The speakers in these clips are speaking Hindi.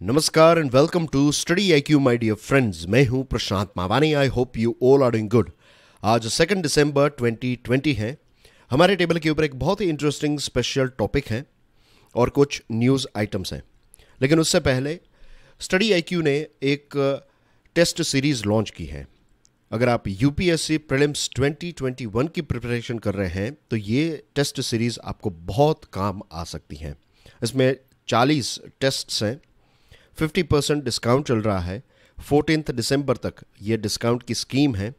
नमस्कार and welcome to study IQ my dear friends. मैं हूं Prashant Mawani. I hope you all are doing good. आज 2 दिसंबर 2020 है। हमारे टेबल के ऊपर एक बहुत ही इंटरेस्टिंग स्पेशल टॉपिक है और कुछ न्यूज़ आइटम्स हैं। लेकिन उससे पहले स्टडी आईक्यू ने एक टेस्ट सीरीज़ लॉन्च की है। अगर आप यूपीएससी प्रीलिम्स 2021 की प्रिपरेशन कर रहे हैं तो ये टेस्ट सीरीज़ आपको बहुत काम आ सकती है। इसमें 40 टेस्ट्स हैं, 50% डिस्काउंट चल रहा है। 14 दिसंबर तक ये डिस्काउंट की स्कीम है।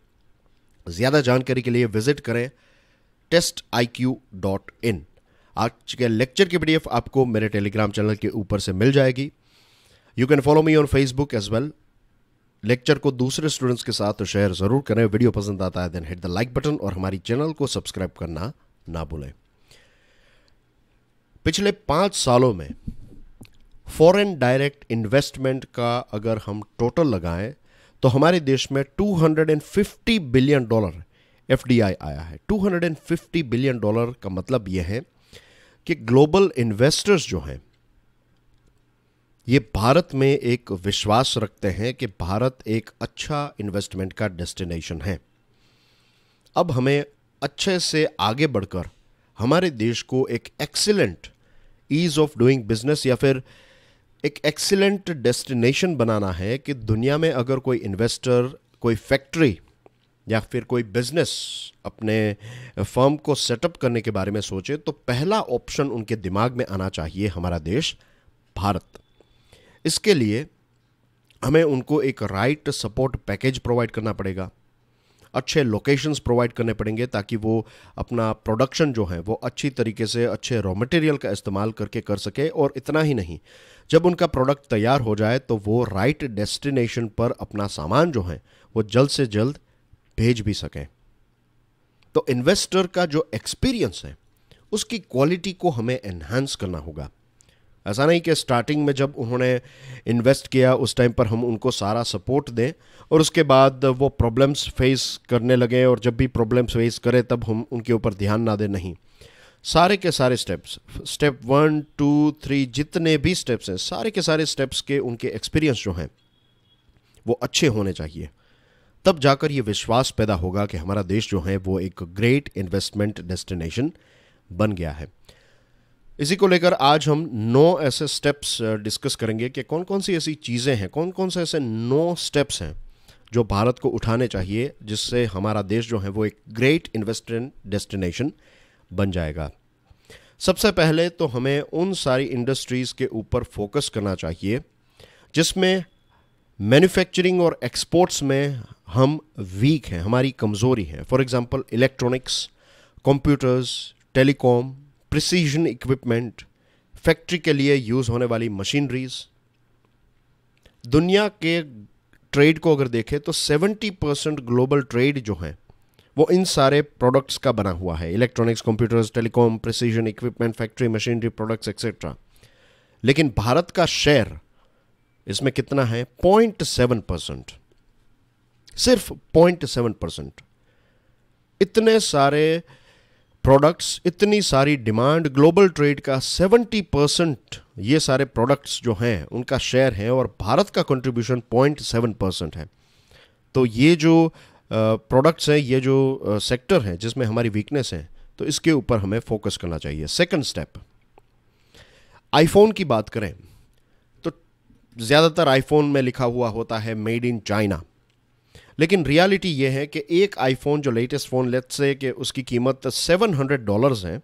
ज़्यादा जानकारी के लिए विजिट करें testiq.in। आज के लेक्चर की पीडीएफ आपको मेरे टेलीग्राम चैनल के ऊपर से मिल जाएगी। You can follow me on Facebook as well. Lecture को दूसरे स्टूडेंट्स के साथ शेयर ज़रूर करें। वीडियो पसंद आता है then hit the like button और हमारी चैनल को सब्सक्राइब करना ना भूलें। पिछले 5 सालों में फॉरेन डायरेक्ट इन्वेस्टमेंट का अगर हम टोटल लगाएं तो हमारे देश में $250 बिलियन एफडीआई आया है। $250 बिलियन का मतलब यह है कि ग्लोबल इन्वेस्टर्स जो हैं ये भारत में एक विश्वास रखते हैं कि भारत एक अच्छा इन्वेस्टमेंट का डेस्टिनेशन है। अब हमें अच्छे से आगे बढ़कर हमारे देश को एक excellent ease of doing business या फिर एक एक्सीलेंट डेस्टिनेशन बनाना है कि दुनिया में अगर कोई इन्वेस्टर कोई फैक्ट्री या फिर कोई बिजनेस अपने फर्म को सेटअप करने के बारे में सोचे तो पहला ऑप्शन उनके दिमाग में आना चाहिए हमारा देश भारत। इसके लिए हमें उनको एक राइट सपोर्ट पैकेज प्रोवाइड करना पड़ेगा, अच्छे लोकेशंस प्रोवाइड करने पड़ेंगे ताकि वो अपना प्रोडक्शन जो है वो अच्छी तरीके से अच्छे रॉ मटेरियल का इस्तेमाल करके कर सके। और इतना ही नहीं, जब उनका प्रोडक्ट तैयार हो जाए तो वो राइट डेस्टिनेशन पर अपना सामान जो है वो जल्द से जल्द भेज भी सकें। तो इन्वेस्टर का जो एक्सपीरियंस है उसकी क्वालिटी को हमें एनहांस करना होगा। ऐसा नहीं कि स्टार्टिंग में जब उन्होंने इन्वेस्ट किया उस टाइम पर हम उनको सारा सपोर्ट दें और उसके बाद वो प्रॉब्लम्स फेस करने लगे और जब भी प्रॉब्लम्स फेस करें तब हम उनके ऊपर ध्यान ना दें। नहीं, सारे के सारे स्टेप्स, स्टेप 1, 2, 3 जितने भी स्टेप्स हैं, सारे के सारे स्टेप्स के उनके एक्सपीरियंस जो हैं वो अच्छे होने चाहिए। तब जाकर ये विश्वास पैदा होगा कि हमारा देश जो है वो एक ग्रेट इन्वेस्टमेंट डेस्टिनेशन बन गया है। इसी को लेकर आज हम 9 ऐसे स्टेप्स डिस्कस करेंगे कि कौन कौन सी ऐसी चीज़ें हैं, कौन कौन से ऐसे 9 स्टेप्स हैं जो भारत को उठाने चाहिए जिससे हमारा देश जो है वो एक ग्रेट इन्वेस्टमेंट डेस्टिनेशन बन जाएगा। सबसे पहले तो हमें उन सारी इंडस्ट्रीज़ के ऊपर फोकस करना चाहिए जिसमें मैन्युफैक्चरिंग और एक्सपोर्ट्स में हम वीक हैं, हमारी कमज़ोरी है। For example electronics, computers, telecom, precision equipment, factory के लिए यूज़ होने वाली मशीनरीज। दुनिया के ट्रेड को अगर देखें तो 70% ग्लोबल ट्रेड जो है वो इन सारे प्रोडक्ट्स का बना हुआ है। Electronics, computers, telecom, precision equipment, factory machinery products etcetera. लेकिन भारत का शेयर इसमें कितना है? 0.7%, सिर्फ 0.7%। इतने सारे प्रोडक्ट्स, इतनी सारी डिमांड, ग्लोबल ट्रेड का 70% ये सारे प्रोडक्ट्स जो हैं उनका शेयर है और भारत का कंट्रीब्यूशन 0.7% है। तो ये जो प्रोडक्ट्स हैं, ये जो सेक्टर है जिसमें हमारी वीकनेस है, तो इसके ऊपर हमें फोकस करना चाहिए। सेकंड स्टेप, आईफोन की बात करें तो ज़्यादातर आईफोन में लिखा हुआ होता है मेड इन चाइना। लेकिन रियलिटी ये है कि एक आईफोन जो लेटेस्ट फ़ोन, लेट्स से कि उसकी कीमत $700 है,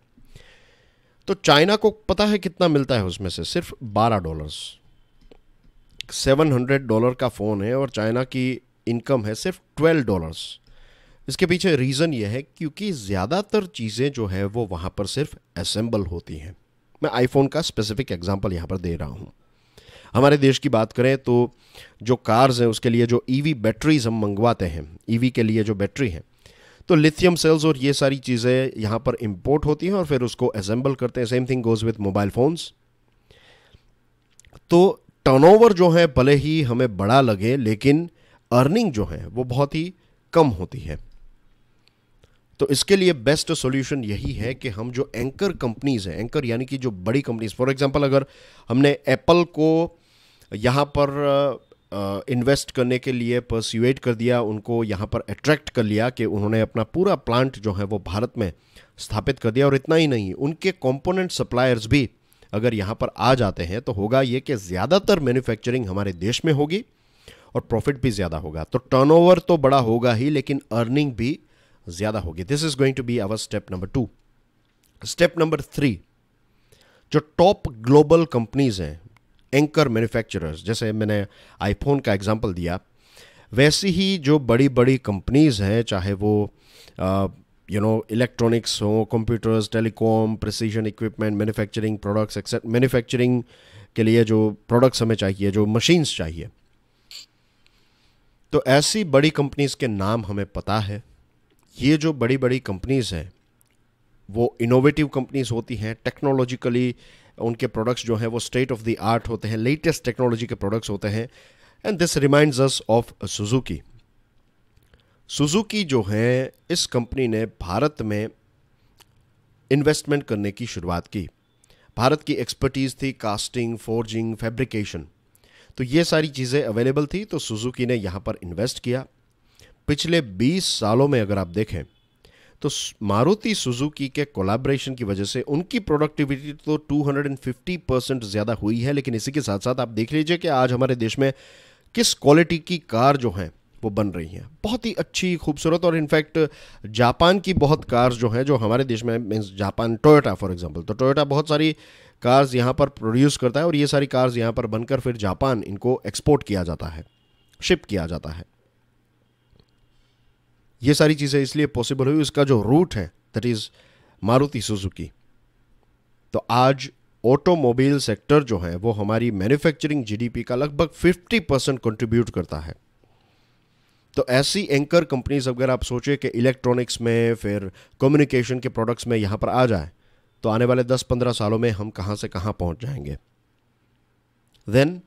तो चाइना को पता है कितना मिलता है उसमें से? सिर्फ $12। $700 का फ़ोन है और चाइना की इनकम है सिर्फ $12। इसके पीछे रीज़न ये है क्योंकि ज़्यादातर चीज़ें जो है वो वहाँ पर सिर्फ असेंबल होती हैं। मैं आईफोन का स्पेसिफिक एग्जांपल यहाँ पर दे रहा हूँ। हमारे देश की बात करें तो जो कार्स हैं उसके लिए जो ईवी बैटरीज हम मंगवाते हैं, ईवी के लिए जो बैटरी है, तो लिथियम सेल्स और ये सारी चीज़ें यहाँ पर इंपोर्ट होती हैं और फिर उसको असेंबल करते हैं। Same thing goes with mobile phones. तो टर्नओवर जो है भले ही हमें बड़ा लगे लेकिन अर्निंग जो है वो बहुत ही कम होती है। तो इसके लिए बेस्ट सॉल्यूशन यही है कि हम जो एंकर कंपनीज हैं, एंकर यानी कि जो बड़ी कंपनीज, फॉर एग्जांपल अगर हमने एप्पल को यहाँ पर इन्वेस्ट करने के लिए परस्यूएट कर दिया, उनको यहाँ पर अट्रैक्ट कर लिया कि उन्होंने अपना पूरा प्लांट जो है वो भारत में स्थापित कर दिया। और इतना ही नहीं, उनके कंपोनेंट सप्लायर्स भी अगर यहाँ पर आ जाते हैं तो होगा ये कि ज़्यादातर मैन्युफैक्चरिंग हमारे देश में होगी और प्रॉफिट भी ज़्यादा होगा। तो टर्नओवर तो बड़ा होगा ही, लेकिन अर्निंग भी ज़्यादा होगी। This is going to be our step number 2। Step number 3, जो टॉप ग्लोबल कंपनीज हैं, एंकर मैन्युफैक्चरर्स, जैसे मैंने आईफोन का एग्जांपल दिया, वैसी ही जो बड़ी बड़ी कंपनीज हैं, चाहे वो इलेक्ट्रॉनिक्स हो, computers, telecom, precision equipment, manufacturing products etcetera, manufacturing के लिए जो प्रोडक्ट्स हमें चाहिए, जो मशीन्स चाहिए, तो ऐसी बड़ी कंपनीज के नाम हमें पता है। ये जो बड़ी बड़ी कंपनीज हैं वो इनोवेटिव कंपनीज होती हैं, टेक्नोलॉजिकली उनके प्रोडक्ट्स जो हैं वो स्टेट ऑफ द आर्ट होते हैं, लेटेस्ट टेक्नोलॉजी के प्रोडक्ट्स होते हैं। And this reminds us of Suzuki. Suzuki जो है, इस कंपनी ने भारत में इन्वेस्टमेंट करने की शुरुआत की। भारत की एक्सपर्टीज़ थी कास्टिंग, फोर्जिंग, फैब्रिकेशन, तो ये सारी चीज़ें अवेलेबल थी, तो सुजुकी ने यहाँ पर इन्वेस्ट किया। पिछले 20 सालों में अगर आप देखें तो मारुति सुजुकी के कोलैबोरेशन की वजह से उनकी प्रोडक्टिविटी तो 250% ज़्यादा हुई है। लेकिन इसी के साथ साथ आप देख लीजिए कि आज हमारे देश में किस क्वालिटी की कार जो हैं वो बन रही हैं, बहुत ही अच्छी, खूबसूरत। और इनफैक्ट जापान की बहुत कार्स जो हैं जो हमारे देश में, means Japan, Toyota for example, तो टोयोटा बहुत सारी कार्स यहाँ पर प्रोड्यूस करता है और ये सारी कार्स यहाँ पर बनकर फिर जापान इनको एक्सपोर्ट किया जाता है, शिप किया जाता है। ये सारी चीज़ें इसलिए पॉसिबल हुई, उसका जो रूट है दैट इज़ मारुति सुजुकी। तो आज ऑटोमोबाइल सेक्टर जो है वो हमारी मैन्युफैक्चरिंग जीडीपी का लगभग 50% कंट्रीब्यूट करता है। तो ऐसी एंकर कंपनीज अगर आप सोचें कि इलेक्ट्रॉनिक्स में, फिर कम्युनिकेशन के प्रोडक्ट्स में यहाँ पर आ जाए, तो आने वाले 10-15 सालों में हम कहाँ से कहाँ पहुँच जाएंगे। देन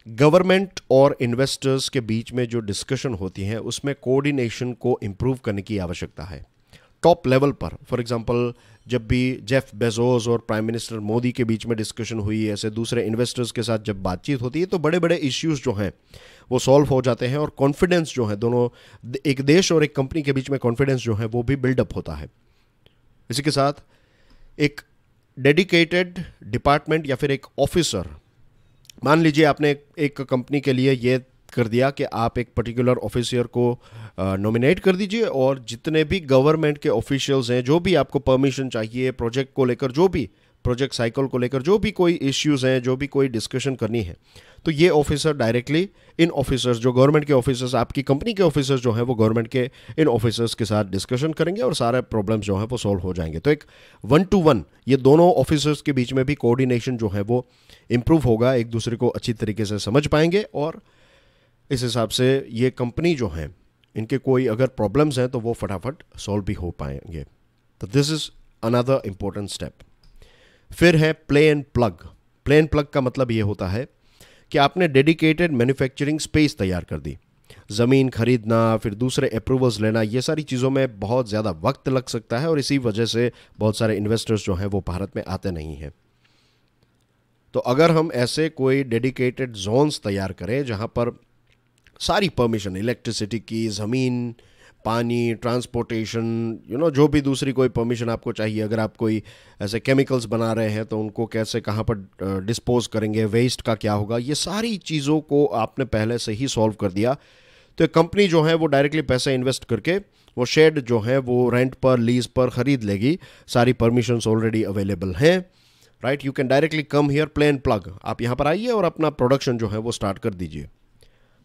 गवर्नमेंट और इन्वेस्टर्स के बीच में जो डिस्कशन होती है उसमें कोऑर्डिनेशन को इम्प्रूव करने की आवश्यकता है टॉप लेवल पर। फॉर एग्जांपल, जब भी जेफ बेजोस और प्राइम मिनिस्टर मोदी के बीच में डिस्कशन हुई, ऐसे दूसरे इन्वेस्टर्स के साथ जब बातचीत होती है, तो बड़े बड़े इश्यूज जो हैं वो सॉल्व हो जाते हैं और कॉन्फिडेंस जो है दोनों, एक देश और एक कंपनी के बीच में कॉन्फिडेंस जो है वो भी बिल्डअप होता है। इसी के साथ एक डेडिकेटेड डिपार्टमेंट या फिर एक ऑफिसर, मान लीजिए आपने एक कंपनी के लिए ये कर दिया कि आप एक पर्टिकुलर ऑफिसर को नॉमिनेट कर दीजिए और जितने भी गवर्नमेंट के ऑफिशियल्स हैं, जो भी आपको परमिशन चाहिए प्रोजेक्ट को लेकर, जो भी प्रोजेक्ट साइकिल को लेकर, जो भी कोई इश्यूज हैं, जो भी कोई डिस्कशन करनी है, तो ये ऑफिसर डायरेक्टली इन ऑफिसर्स, जो गवर्नमेंट के ऑफिसर्स, आपकी कंपनी के ऑफिसर्स जो हैं वो गवर्नमेंट के इन ऑफिसर्स के साथ डिस्कशन करेंगे और सारे प्रॉब्लम्स जो हैं वो सॉल्व हो जाएंगे। तो एक 1-to-1 ये दोनों ऑफिसर्स के बीच में भी कोऑर्डिनेशन जो है वो इम्प्रूव होगा, एक दूसरे को अच्छी तरीके से समझ पाएंगे और इस हिसाब से ये कंपनी जो है, इनके कोई अगर प्रॉब्लम्स हैं तो वो फटाफट सॉल्व भी हो पाएंगे। तो this is another important step. फिर है play and plug. Play and plug का मतलब ये होता है कि आपने डेडिकेटेड मैन्युफैक्चरिंग स्पेस तैयार कर दी। ज़मीन खरीदना, फिर दूसरे अप्रूवल्स लेना, ये सारी चीज़ों में बहुत ज़्यादा वक्त लग सकता है और इसी वजह से बहुत सारे इन्वेस्टर्स जो हैं वो भारत में आते नहीं हैं। तो अगर हम ऐसे कोई डेडिकेटेड जोन्स तैयार करें जहाँ पर सारी परमिशन, इलेक्ट्रिसिटी की, ज़मीन, पानी, ट्रांसपोर्टेशन, जो भी दूसरी कोई परमिशन आपको चाहिए, अगर आप कोई ऐसे केमिकल्स बना रहे हैं तो उनको कैसे, कहाँ पर डिस्पोज करेंगे, वेस्ट का क्या होगा, ये सारी चीज़ों को आपने पहले से ही सॉल्व कर दिया, तो एक कंपनी जो है वो डायरेक्टली पैसे इन्वेस्ट करके वो शेड जो है वो रेंट पर, लीज पर ख़रीद लेगी। सारी परमिशंस ऑलरेडी अवेलेबल हैं, right. You can directly come here, play and plug, आप यहाँ पर आइए और अपना प्रोडक्शन जो है वो स्टार्ट कर दीजिए।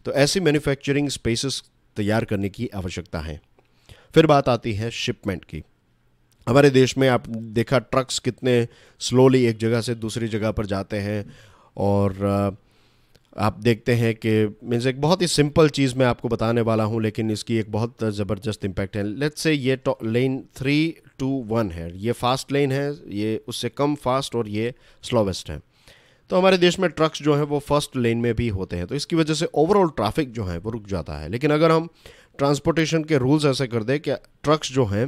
तो ऐसी मैन्युफैक्चरिंग स्पेसेस तैयार करने की आवश्यकता है। फिर बात आती है शिपमेंट की। हमारे देश में आप देखा ट्रक्स कितने स्लोली एक जगह से दूसरी जगह पर जाते हैं और आप देखते हैं कि मीन्स एक बहुत ही सिंपल चीज़ मैं आपको बताने वाला हूं, लेकिन इसकी एक बहुत ज़बरदस्त इम्पैक्ट है। लेट्स से ये लेन 3-2-1 है, ये फास्ट लेन है, ये उससे कम फास्ट और ये स्लोवेस्ट है। तो हमारे देश में ट्रक्स जो हैं वो फर्स्ट लेन में भी होते हैं, तो इसकी वजह से ओवरऑल ट्रैफिक जो है वो रुक जाता है। लेकिन अगर हम ट्रांसपोर्टेशन के रूल्स ऐसे कर दें कि ट्रक्स जो हैं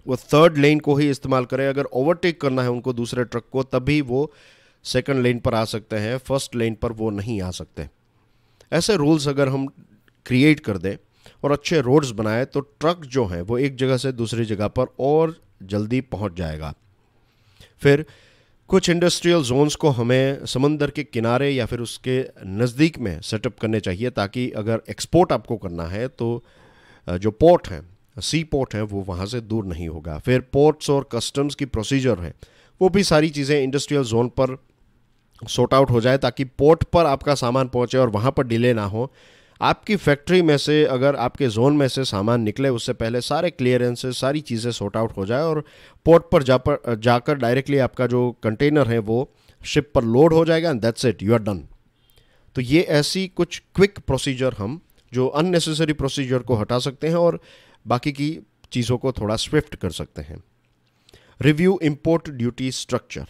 वो थर्ड लेन को ही इस्तेमाल करें, अगर ओवरटेक करना है उनको दूसरे ट्रक को, तभी वो सेकंड लेन पर आ सकते हैं, फर्स्ट लेन पर वो नहीं आ सकते। ऐसे रूल्स अगर हम क्रिएट कर दें और अच्छे रोड्स बनाए तो ट्रक जो हैं वो एक जगह से दूसरी जगह पर और जल्दी पहुंच जाएगा। फिर कुछ इंडस्ट्रियल जोन्स को हमें समंदर के किनारे या फिर उसके नज़दीक में सेटअप करने चाहिए, ताकि अगर एक्सपोर्ट आपको करना है तो जो पोर्ट हैं, सी पोर्ट हैं, वो वहाँ से दूर नहीं होगा। फिर पोर्ट्स और कस्टम्स की प्रोसीजर है वो भी सारी चीज़ें इंडस्ट्रियल जोन पर सॉर्ट आउट हो जाए, ताकि पोर्ट पर आपका सामान पहुँचे और वहाँ पर डिले ना हो। आपकी फैक्ट्री में से अगर आपके जोन में से सामान निकले उससे पहले सारे क्लियरेंसेस, सारी चीज़ें सॉर्ट आउट हो जाए और पोर्ट पर जाकर डायरेक्टली आपका जो कंटेनर है वो शिप पर लोड हो जाएगा and that's it, you are done. तो ये ऐसी कुछ क्विक प्रोसीजर हम जो अननेसेसरी प्रोसीजर को हटा सकते हैं और बाकी की चीज़ों को थोड़ा स्विफ्ट कर सकते हैं। Review import duty structure.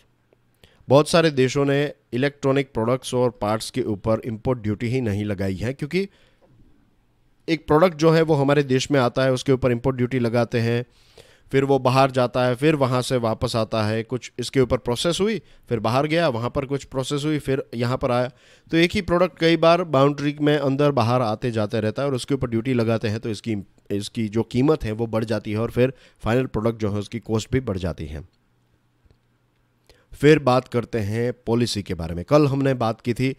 बहुत सारे देशों ने इलेक्ट्रॉनिक प्रोडक्ट्स और पार्ट्स के ऊपर इंपोर्ट ड्यूटी ही नहीं लगाई है, क्योंकि एक प्रोडक्ट जो है वो हमारे देश में आता है, उसके ऊपर इंपोर्ट ड्यूटी लगाते हैं, फिर वो बाहर जाता है, फिर वहाँ से वापस आता है, कुछ इसके ऊपर प्रोसेस हुई, फिर बाहर गया, वहाँ पर कुछ प्रोसेस हुई, फिर यहाँ पर आया। तो एक ही प्रोडक्ट कई बार बाउंड्री में अंदर बाहर आते जाते रहता है और उसके ऊपर ड्यूटी लगाते हैं, तो इसकी जो कीमत है वो बढ़ जाती है और फिर फाइनल प्रोडक्ट जो है उसकी कॉस्ट भी बढ़ जाती है। फिर बात करते हैं पॉलिसी के बारे में। कल हमने बात की थी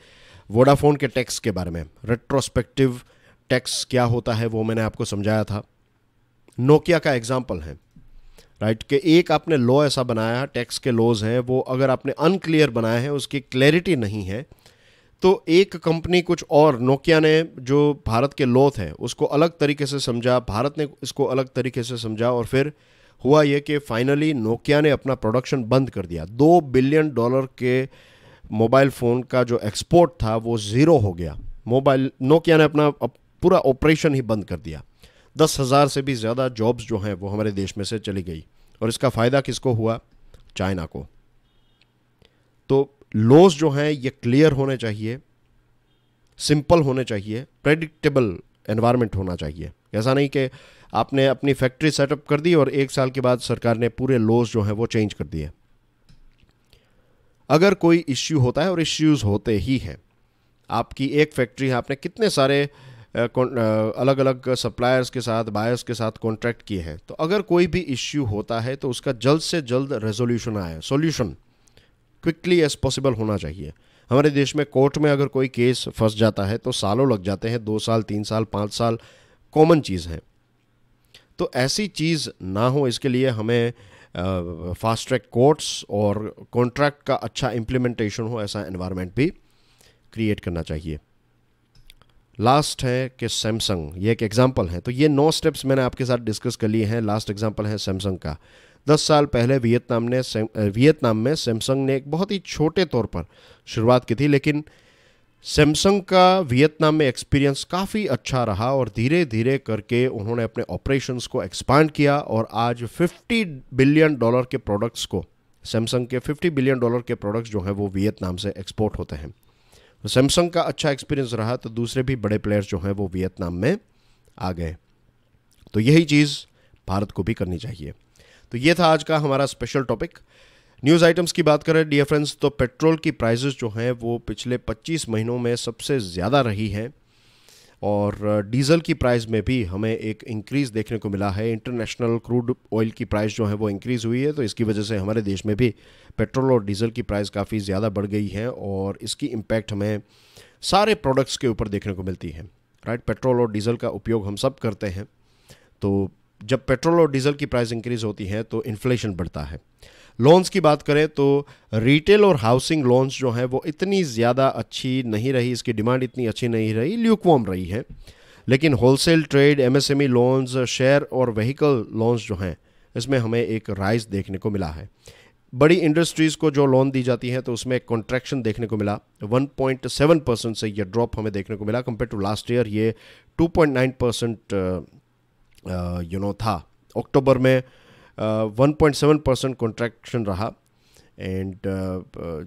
वोडाफोन के टैक्स के बारे में। रेट्रोस्पेक्टिव टैक्स क्या होता है वो मैंने आपको समझाया था। नोकिया का एग्जाम्पल है, राइट, कि एक आपने लॉ ऐसा बनाया, टैक्स के लॉज हैं वो अगर आपने अनक्लियर बनाए हैं, उसकी क्लैरिटी नहीं है, तो एक कंपनी कुछ और, नोकिया ने जो भारत के लॉ थे उसको अलग तरीके से समझा, भारत ने इसको अलग तरीके से समझा और फिर हुआ ये कि फाइनली नोकिया ने अपना प्रोडक्शन बंद कर दिया। $2 बिलियन के मोबाइल फ़ोन का जो एक्सपोर्ट था वो ज़ीरो हो गया। नोकिया ने अपना पूरा ऑपरेशन ही बंद कर दिया। 10,000 से भी ज़्यादा जॉब्स जो हैं वो हमारे देश में से चली गई और इसका फ़ायदा किसको हुआ? चाइना को। तो लॉज जो हैं ये क्लियर होने चाहिए, सिंपल होने चाहिए, प्रेडिक्टेबल एनवायरनमेंट होना चाहिए। ऐसा नहीं कि आपने अपनी फैक्ट्री सेटअप कर दी और 1 साल के बाद सरकार ने पूरे लॉज जो हैं वो चेंज कर दिए। अगर कोई इश्यू होता है, और इश्यूज होते ही हैं, आपकी एक फैक्ट्री है, आपने कितने सारे अलग अलग सप्लायर्स के साथ, बायर्स के साथ कॉन्ट्रैक्ट किए हैं, तो अगर कोई भी इश्यू होता है तो उसका जल्द से जल्द रेजोल्यूशन आए, सॉल्यूशन क्विकली एज पॉसिबल होना चाहिए। हमारे देश में कोर्ट में अगर कोई केस फंस जाता है तो सालों लग जाते हैं, 2 साल, 3 साल, 5 साल कॉमन चीज़ है। तो ऐसी चीज़ ना हो, इसके लिए हमें फास्ट ट्रैक कोर्ट्स और कॉन्ट्रैक्ट का अच्छा इम्प्लीमेंटेशन हो, ऐसा एनवायरनमेंट भी क्रिएट करना चाहिए। लास्ट है कि सैमसंग, ये एक एग्जांपल है। तो ये 9 स्टेप्स मैंने आपके साथ डिस्कस कर लिए हैं। लास्ट एग्जांपल है सैमसंग का। 10 साल पहले वियतनाम में सैमसंग ने एक बहुत ही छोटे तौर पर शुरुआत की थी, लेकिन सैमसंग का वियतनाम में एक्सपीरियंस काफ़ी अच्छा रहा और धीरे धीरे करके उन्होंने अपने ऑपरेशंस को एक्सपांड किया और आज $50 बिलियन के प्रोडक्ट्स को, सैमसंग के $50 बिलियन के प्रोडक्ट्स जो हैं वो वियतनाम से एक्सपोर्ट होते हैं। तो सैमसंग का अच्छा एक्सपीरियंस रहा तो दूसरे भी बड़े प्लेयर्स जो हैं वो वियतनाम में आ गए। तो यही चीज़ भारत को भी करनी चाहिए। तो ये था आज का हमारा स्पेशल टॉपिक। न्यूज़ आइटम्स की बात करें डियर फ्रेंड्स, तो पेट्रोल की प्राइसेस जो हैं वो पिछले 25 महीनों में सबसे ज़्यादा रही हैं और डीजल की प्राइस में भी हमें एक इंक्रीज़ देखने को मिला है। इंटरनेशनल क्रूड ऑयल की प्राइस जो है वो इंक्रीज़ हुई है, तो इसकी वजह से हमारे देश में भी पेट्रोल और डीजल की प्राइस काफ़ी ज़्यादा बढ़ गई है और इसकी इम्पैक्ट हमें सारे प्रोडक्ट्स के ऊपर देखने को मिलती है, राइट। पेट्रोल और डीजल का उपयोग हम सब करते हैं, तो जब पेट्रोल और डीजल की प्राइस इंक्रीज़ होती है तो इन्फ्लेशन बढ़ता है। लोन्स की बात करें तो रिटेल और हाउसिंग लोन्स जो हैं वो इतनी ज़्यादा अच्छी नहीं रही, इसकी डिमांड इतनी अच्छी नहीं रही, ल्यूकवार्म रही है। लेकिन wholesale trade, MSME loans, share और व्हीकल लोन्स जो हैं इसमें हमें एक राइज देखने को मिला है। बड़ी इंडस्ट्रीज़ को जो लोन दी जाती है तो उसमें एक कॉन्ट्रैक्शन देखने को मिला, 1.7% से ये ड्रॉप हमें देखने को मिला। कंपेयर टू लास्ट ईयर ये 2.9% था। अक्टूबर में 1.7% कॉन्ट्रैक्शन रहा। एंड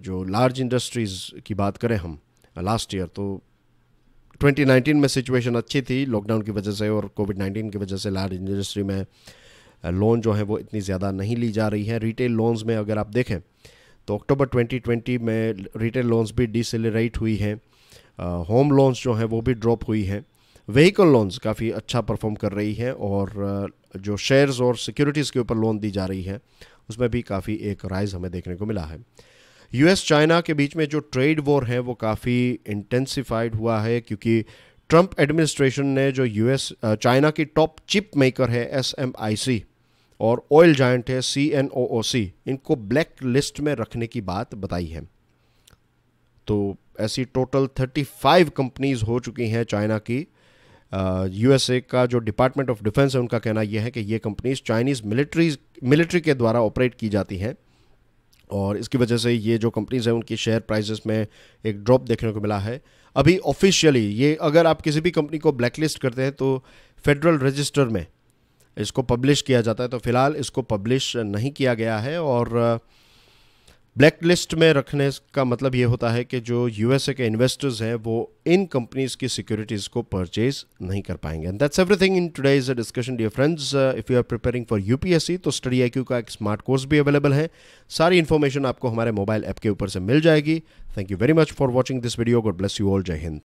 जो लार्ज इंडस्ट्रीज़ की बात करें हम लास्ट ईयर, तो 2019 में सिचुएशन अच्छी थी लॉकडाउन की वजह से और कोविड-19 की वजह से लार्ज इंडस्ट्री में लोन जो है वो इतनी ज़्यादा नहीं ली जा रही है। रिटेल लोन्स में अगर आप देखें तो अक्टूबर 2020 में रिटेल लोन्स भी डिसेलरेट हुई हैं, होम लोन्स जो हैं वो भी ड्रॉप हुई हैं, व्हीकल लोन्स काफ़ी अच्छा परफॉर्म कर रही हैं, और जो शेयर्स और सिक्योरिटीज़ के ऊपर लोन दी जा रही है उसमें भी काफ़ी एक राइज हमें देखने को मिला है। यूएस चाइना के बीच में जो ट्रेड वॉर है वो काफ़ी इंटेंसिफाइड हुआ है, क्योंकि ट्रंप एडमिनिस्ट्रेशन ने जो यूएस चाइना की टॉप चिप मेकर है SMIC और ऑयल जायंट है CNOOC, इनको ब्लैक लिस्ट में रखने की बात बताई है। तो ऐसी टोटल 35 कंपनीज हो चुकी हैं चाइना की। यूएसए का जो डिपार्टमेंट ऑफ डिफेंस है उनका कहना यह है कि ये कंपनीज चाइनीज़ मिलिट्री के द्वारा ऑपरेट की जाती हैं, और इसकी वजह से ये जो कंपनीज हैं उनकी शेयर प्राइसेस में एक ड्रॉप देखने को मिला है। अभी ऑफिशियली ये अगर आप किसी भी कंपनी को ब्लैकलिस्ट करते हैं तो फेडरल रजिस्टर में इसको पब्लिश किया जाता है, तो फिलहाल इसको पब्लिश नहीं किया गया है। और ब्लैक लिस्ट में रखने का मतलब ये होता है कि जो यूएसए के इन्वेस्टर्स हैं वो इन कंपनीज की सिक्योरिटीज़ को परचेज नहीं कर पाएंगे। And that's everything in today's discussion dear friends. If you are preparing for UPSC तो स्टडी IQ का एक स्मार्ट कोर्स भी अवेलेबल है। सारी इन्फॉर्मेशन आपको हमारे मोबाइल ऐप के ऊपर से मिल जाएगी। Thank you very much for watching this video. God bless you all. जय हिंद।